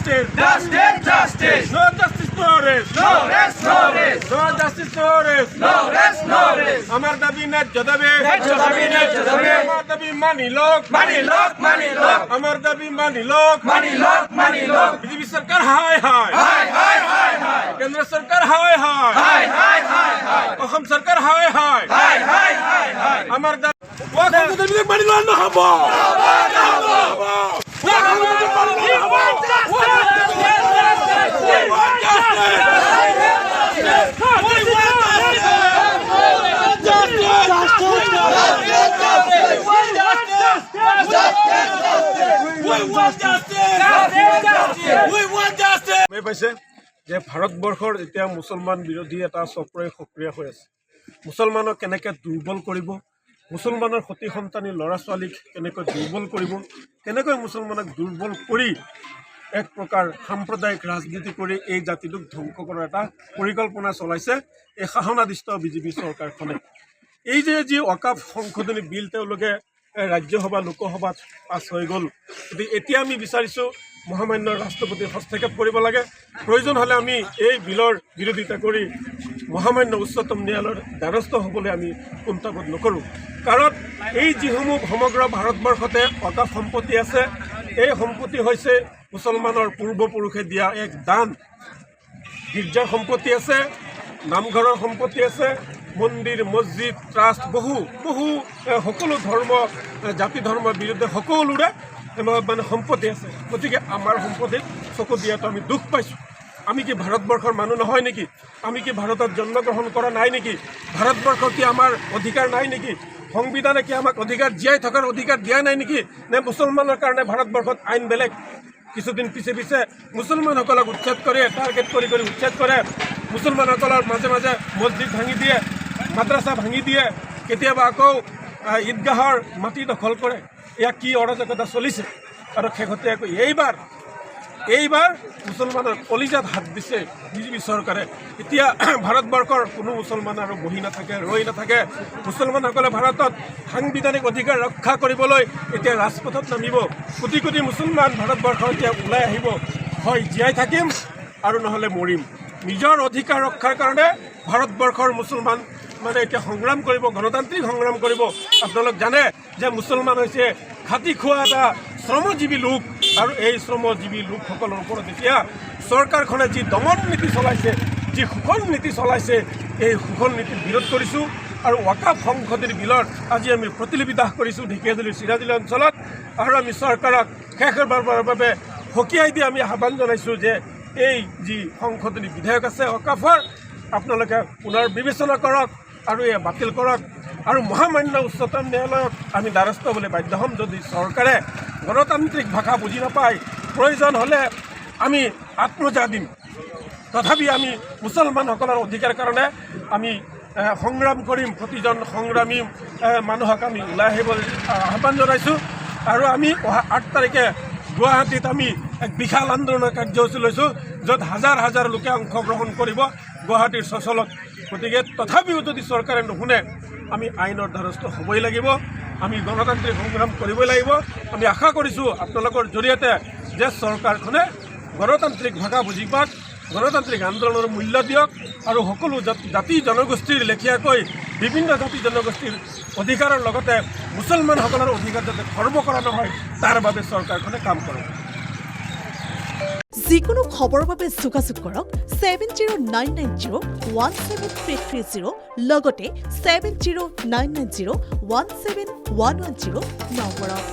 justice. Justice, justice. No justice, no arrest. No rest, no rest. No justice, no arrest. No rest, no rest. আমার দাবি ন্যায্য দাবি। ন্যায্য দাবি, ন্যায্য দাবি। আমার দাবি মানি লোক। Money lock, money lock. আমার দাবি মানি লোক। Money lock, money lock. BJP সরকার হায় হায়। Hi, hi, hi, hi. কেন্দ্র সরকার হায় হায়। Hi, hi, hi, hi. Assam সরকার হায় হায়। Hi, hi, hi, hi. আমার দাবি মানি লোক নহব। পাইছে যে ভাৰতবৰ্ষৰ এতিয়া মুছলমান বিৰোধী এটা চক্ৰই সক্ৰিয় হৈ আছে। মুছলমানক কেনেকৈ দুৰ্বল কৰিব, মুছলমানৰ সতি সন্তানী ল'ৰা ছোৱালীক কেনেকৈ দুৰ্বল কৰিব, কেনেকৈ মুছলমানক দুৰ্বল কৰি এক প্ৰকাৰ সাম্প্ৰদায়িক ৰাজনীতি কৰি এই জাতিটোক ধ্বংস কৰাৰ এটা পৰিকল্পনা চলাইছে এই শাসনাধিষ্ঠ বিজেপি চৰকাৰখনে। এই যে ৱাকাফ সংশোধনী বিল তেওঁলোকে ৰাজ্যসভা লোকসভাত পাছ হৈ গ'ল, গতিকে এতিয়া আমি বিচাৰিছোঁ মহামান্য ৰাষ্ট্ৰপতিৰ হস্তক্ষেপ কৰিব লাগে। প্ৰয়োজন হ'লে আমি এই বিলৰ বিৰোধিতা কৰি মহামান্য উচ্চতম ন্যায়ালয়ৰ দ্বাৰস্থ হ'বলৈ আমি কুণ্ঠাবোধ নকৰোঁ। কাৰণ এই যিসমূহ সমগ্ৰ ভাৰতবৰ্ষতে ৱাকাফ সম্পত্তি আছে, এই সম্পত্তি হৈছে মুছলমানৰ পূৰ্বপুৰুষে দিয়া এক দান। গীৰ্জাৰ সম্পত্তি আছে, নামঘৰৰ সম্পত্তি আছে, মন্দিৰ মছজিদ ট্ৰাষ্ট বহু সকলো ধৰ্ম জাতি ধৰ্মৰ বিৰুদ্ধে সকলোৰে মানে সম্পত্তি আছে। গতিকে আমাৰ সম্পত্তিত চকু দিয়াটো আমি দুখ পাইছোঁ। আমি কি ভাৰতবৰ্ষৰ মানুহ নহয় নেকি? আমি কি ভাৰতত জন্মগ্ৰহণ কৰা নাই নেকি? ভাৰতবৰ্ষৰ কি আমাৰ অধিকাৰ নাই নেকি? সংবিধানে কি আমাক অধিকাৰ জীয়াই থকাৰ অধিকাৰ দিয়া নাই নেকি? নে মুছলমানৰ কাৰণে ভাৰতবৰ্ষত আইন বেলেগ? কিছুদিন পিছে মুছলমানসকলক উচ্ছেদ কৰে, টাৰ্গেট কৰি উচ্ছেদ কৰে। মুছলমানসকলৰ মাজে মাজে মছজিদ ভাঙি দিয়ে, মাদ্ৰাছা ভাঙি দিয়ে, কেতিয়াবা আকৌ ঈদগাহৰ মাটি দখল কৰে। এয়া কি অৰাজকতা চলিছে? আৰু শেহতীয়াকৈ এইবাৰ মুছলমানৰ কলিজাত হাত দিছে বিজেপি চৰকাৰে। এতিয়া ভাৰতবৰ্ষৰ কোনো মুছলমান আৰু বহি নাথাকে, ৰৈ নাথাকে। মুছলমানসকলে ভাৰতত সাংবিধানিক অধিকাৰ ৰক্ষা কৰিবলৈ এতিয়া ৰাজপথত নামিব। কোটি কোটি মুছলমান ভাৰতবৰ্ষৰ এতিয়া ওলাই আহিব, হয় জীয়াই থাকিম আৰু নহ'লে মৰিম। নিজৰ অধিকাৰ ৰক্ষাৰ কাৰণে ভাৰতবৰ্ষৰ মুছলমান মানে এতিয়া সংগ্ৰাম কৰিব, গণতান্ত্ৰিক সংগ্ৰাম কৰিব। আপোনালোক জানে যে মুছলমান হৈছে খাটি খোৱা এটা শ্ৰমজীৱী লোক, আৰু এই শ্ৰমজীৱী লোকসকলৰ ওপৰত এতিয়া চৰকাৰখনে যি দমন নীতি চলাইছে, যি শোষণ নীতি চলাইছে, এই শোষণ নীতিৰ বিৰোধ কৰিছোঁ। আৰু ৱাকাফ সংশোধনী বিলৰ আজি আমি প্ৰতিলিপি দাহ কৰিছোঁ ঢেকীয়াজুলিৰ চিৰাজুলি অঞ্চলত। আৰু আমি চৰকাৰক শেষবাৰৰ বাবে সকীয়াই দি আমি আহ্বান জনাইছোঁ যে এই যি সংশোধনী বিধেয়ক আছে ৱাকাফৰ, আপোনালোকে পুনৰ বিবেচনা কৰক আৰু এয়া বাতিল কৰক। আৰু মহামান্য উচ্চতম ন্যায়ালয়ক আমি দ্বাৰস্থ হ'বলৈ বাধ্য হ'ম যদি চৰকাৰে গণতান্ত্ৰিক ভাষা বুজি নাপায়। প্ৰয়োজন হ'লে আমি আত্মজা দিম, তথাপি আমি মুছলমানসকলৰ অধিকাৰ কাৰণে আমি সংগ্ৰাম কৰিম। প্ৰতিজন সংগ্ৰামী মানুহক আমি ওলাই আহিবলৈ আহ্বান জনাইছোঁ। আৰু আমি অহা 8 তাৰিখে গুৱাহাটীত আমি এক বিশাল আন্দোলনৰ কাৰ্যসূচী লৈছোঁ, য'ত হাজাৰ লোকে অংশগ্ৰহণ কৰিব গুৱাহাটীৰ চচলত। গতিকে তথাপিও যদি চৰকাৰে নুশুনে, আমি আইনৰ দ্বাৰস্থ হ'বই লাগিব, আমি গণতান্ত্ৰিক সংগ্ৰাম কৰিবই লাগিব। আমি আশা কৰিছোঁ আপোনালোকৰ জৰিয়তে যে চৰকাৰখনে গণতান্ত্ৰিক ভাষা বুজি পাওক, গণতান্ত্ৰিক আন্দোলনৰ মূল্য দিয়ক, আৰু সকলো জাতি জনগোষ্ঠীৰ লেখীয়াকৈ বিভিন্ন জাতি জনগোষ্ঠীৰ অধিকাৰৰ লগতে মুছলমানসকলৰ অধিকাৰ যাতে খৰ্ব কৰা নহয়, তাৰ বাবে চৰকাৰখনে কাম কৰক। যিকোনো খবৰৰ বাবে যোগাযোগ কৰক 7099017330 লগতে 7099017110 নম্বৰত।